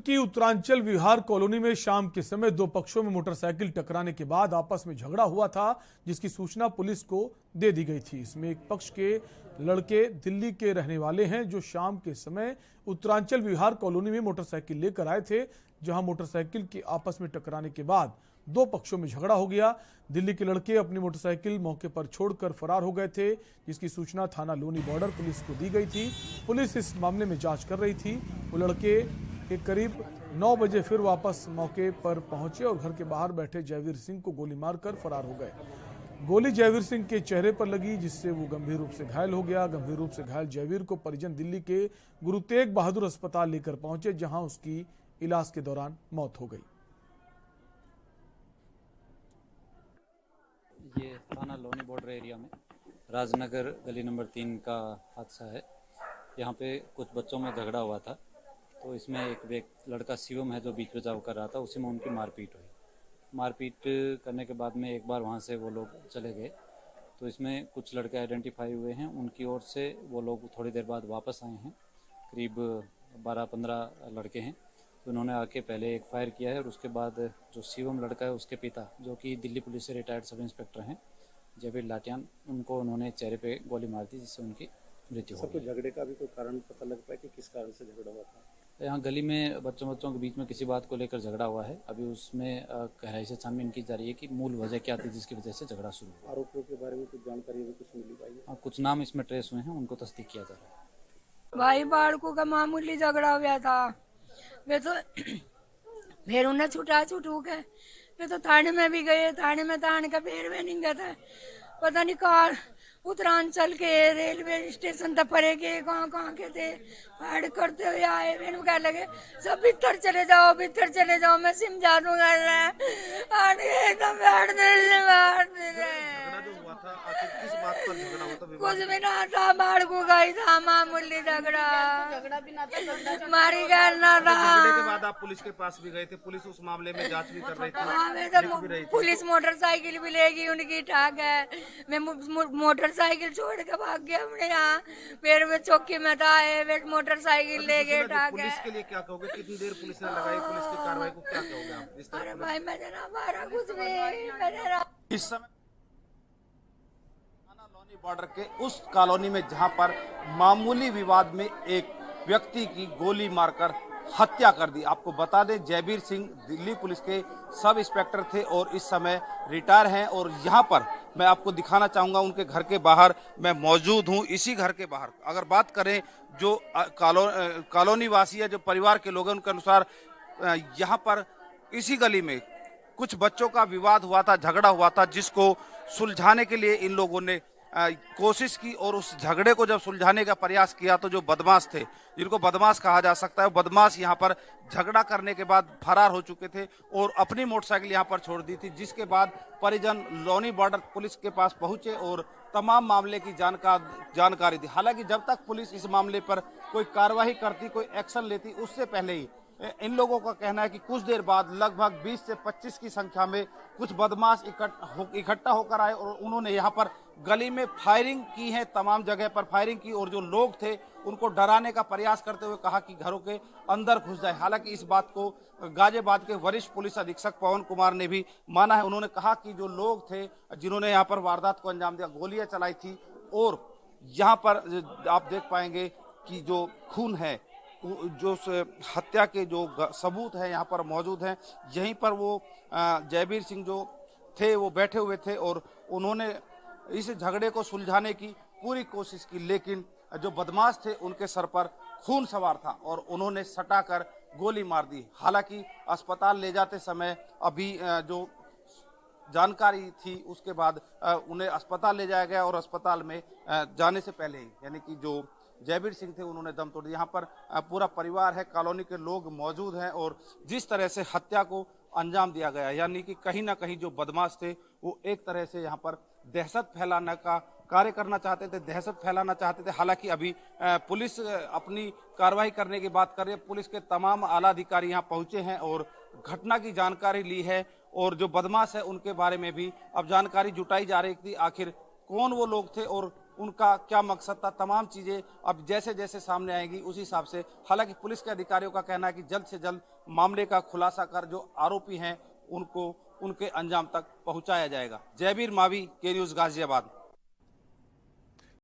की उत्तरांचल विहार कॉलोनी में शाम के समय दो पक्षों में मोटरसाइकिल टकराने के बाद आपस में झगड़ा हुआ था, जिसकी सूचना पुलिस को दे दी गई थी। इसमें एक पक्ष के लड़के दिल्ली के रहने वाले हैं, जो शाम के समय उत्तरांचल विहार कॉलोनी में मोटरसाइकिल लेकर आए थे, जहां मोटरसाइकिल के आपस में टकराने के बाद दो पक्षों में झगड़ा हो गया। दिल्ली के लड़के अपनी मोटरसाइकिल मौके पर छोड़कर फरार हो गए थे, जिसकी सूचना थाना लोनी बॉर्डर पुलिस को दी गई थी। पुलिस इस मामले में जांच कर रही थी। वो लड़के के करीब 9 बजे फिर वापस मौके पर पहुंचे और घर के बाहर बैठे जयवीर सिंह को गोली मारकर फरार हो गए। गोली जयवीर सिंह के चेहरे पर लगी, जिससे वो गंभीर रूप से घायल हो गया। गंभीर रूप से घायल जयवीर को परिजन दिल्ली के गुरु तेग बहादुर अस्पताल लेकर पहुंचे, जहां उसकी इलाज के दौरान मौत हो गई। ये थाना लोनी बॉर्डर एरिया में राजनगर गली नंबर 3 का हादसा है। यहाँ पे कुछ बच्चों में झगड़ा हुआ था, तो इसमें एक लड़का शिवम है जो बीच बचाव कर रहा था, उसी में उनकी मारपीट हुई। मारपीट करने के बाद में एक बार वहाँ से वो लोग चले गए। तो इसमें कुछ लड़के आइडेंटिफाई हुए हैं, उनकी ओर से वो लोग थोड़ी देर बाद वापस आए हैं। करीब 12-15 लड़के हैं। तो उन्होंने आके पहले एक फायर किया है और उसके बाद जो शिवम लड़का है उसके पिता, जो कि दिल्ली पुलिस से रिटायर्ड सब इंस्पेक्टर हैं, जयवीर लाटियान, उनको उन्होंने चेहरे पे गोली मार दी, जिससे उनकी मृत्यु हो गई। झगड़े का भी कोई कारण पता लग पाया कि किस कारण से झगड़ा हुआ था? यहाँ गली में बच्चों के बीच में किसी बात को लेकर झगड़ा हुआ है। अभी उसमें गहराई से छानबीन की जा रही है कि मूल वजह क्या थी जिसकी वजह से झगड़ा शुरू हुआ। आरोपियों के बारे में कुछ जानकारी अभी कुछ मिली पाई है? कुछ नाम इसमें ट्रेस हुए हैं, उनको तस्दीक किया जा रहा है। भाई बाड़कों का मामूली झगड़ा हो गया था। वे तो फिर उन्हें छुटू के वे तो थाने में भी गए। थाने में थाने का फिर वे नहीं गए थे। पता नहीं कहाँ उत्तरांचल के रेलवे स्टेशन तक परे के कहाँ के थे। फाड़ करते हुए आए, मैंने कहा लगे सब भीतर चले जाओ, मैं समझा दूंगा। एकदम बैठ कुछ भी ना था, बाड़कू का ही था, मामूली झगड़ा भी ना था, मारी गैर ना था। झगड़े के बाद आप पुलिस के पास भी गए थे, पुलिस उस मामले में जांच भी कर रही थी। पुलिस मोटरसाइकिल भी लेगी उनकी, ठाक है। मैं मोटरसाइकिल छोड़ के भाग गया अपने यहाँ, फिर मैं चौकी में था, मोटरसाइकिल ले गए, ठाक है। पुलिस के लिए क्या कहोगे? कितनी देर पुलिस ने लगाई? पुलिस की कार्रवाई को क्या कहोगे आप? अरे भाई मैंने ना मारा कुछ भी। इस समय लोनी बॉर्डर के उस कॉलोनी में जहां पर मामूली विवाद में एक व्यक्ति की गोली मारकर हत्या कर दी। आपको बता दें, जयवीर सिंह दिल्ली पुलिस के सब इंस्पेक्टर थे और इस समय रिटायर हैं। और यहाँ पर मैं आपको दिखाना चाहूँगा, उनके घर के बाहर मैं मौजूद हूँ। इसी घर के बाहर अगर बात करें, जो कॉलोनी वासी है, जो परिवार के लोग हैं, उनके अनुसार यहाँ पर इसी गली में कुछ बच्चों का विवाद हुआ था, झगड़ा हुआ था, जिसको सुलझाने के लिए इन लोगों ने कोशिश की। और उस झगड़े को जब सुलझाने का प्रयास किया तो जो बदमाश थे, जिनको बदमाश कहा जा सकता है, बदमाश यहाँ पर झगड़ा करने के बाद फरार हो चुके थे और अपनी मोटरसाइकिल यहाँ पर छोड़ दी थी। जिसके बाद परिजन लोनी बॉर्डर पुलिस के पास पहुंचे और तमाम मामले की जानकारी दी। हालांकि जब तक पुलिस इस मामले पर कोई कार्रवाई करती, कोई एक्शन लेती, उससे पहले ही इन लोगों का कहना है कि कुछ देर बाद लगभग 20 से 25 की संख्या में कुछ बदमाश इकट्ठा होकर आए और उन्होंने यहाँ पर गली में फायरिंग की है, तमाम जगह पर फायरिंग की और जो लोग थे उनको डराने का प्रयास करते हुए कहा कि घरों के अंदर घुस जाए। हालांकि इस बात को गाजियाबाद के वरिष्ठ पुलिस अधीक्षक पवन कुमार ने भी माना है। उन्होंने कहा कि जो लोग थे जिन्होंने यहाँ पर वारदात को अंजाम दिया, गोलियां चलाई थी और यहाँ पर आप देख पाएंगे कि जो खून है, जो हत्या के जो सबूत हैं यहाँ पर मौजूद हैं। यहीं पर वो जयवीर सिंह जो थे वो बैठे हुए थे और उन्होंने इस झगड़े को सुलझाने की पूरी कोशिश की, लेकिन जो बदमाश थे उनके सर पर खून सवार था और उन्होंने सटाकर गोली मार दी। हालांकि अस्पताल ले जाते समय अभी जो जानकारी थी उसके बाद उन्हें अस्पताल ले जाया गया और अस्पताल में जाने से पहले ही यानी कि जो जयवीर सिंह थे उन्होंने दम तोड़ दिया। यहाँ पर पूरा परिवार है, कॉलोनी के लोग मौजूद हैं और जिस तरह से हत्या को अंजाम दिया गया, यानी कि कहीं ना कहीं जो बदमाश थे वो एक तरह से यहाँ पर दहशत फैलाने का कार्य करना चाहते थे, दहशत फैलाना चाहते थे। हालांकि अभी पुलिस अपनी कार्रवाई करने की बात कर रही है। पुलिस के तमाम आला अधिकारी यहाँ पहुंचे हैं और घटना की जानकारी ली है और जो बदमाश है उनके बारे में भी अब जानकारी जुटाई जा रही थी, आखिर कौन वो लोग थे और उनका क्या मकसद था, तमाम चीजें अब जैसे जैसे सामने आएंगी उसी हिसाब से। हालांकि पुलिस के अधिकारियों का कहना है कि जल्द से जल्द मामले का खुलासा कर जो आरोपी हैं उनको उनके अंजाम तक पहुंचाया जाएगा। जयवीर मावी, के न्यूज, गाजियाबाद।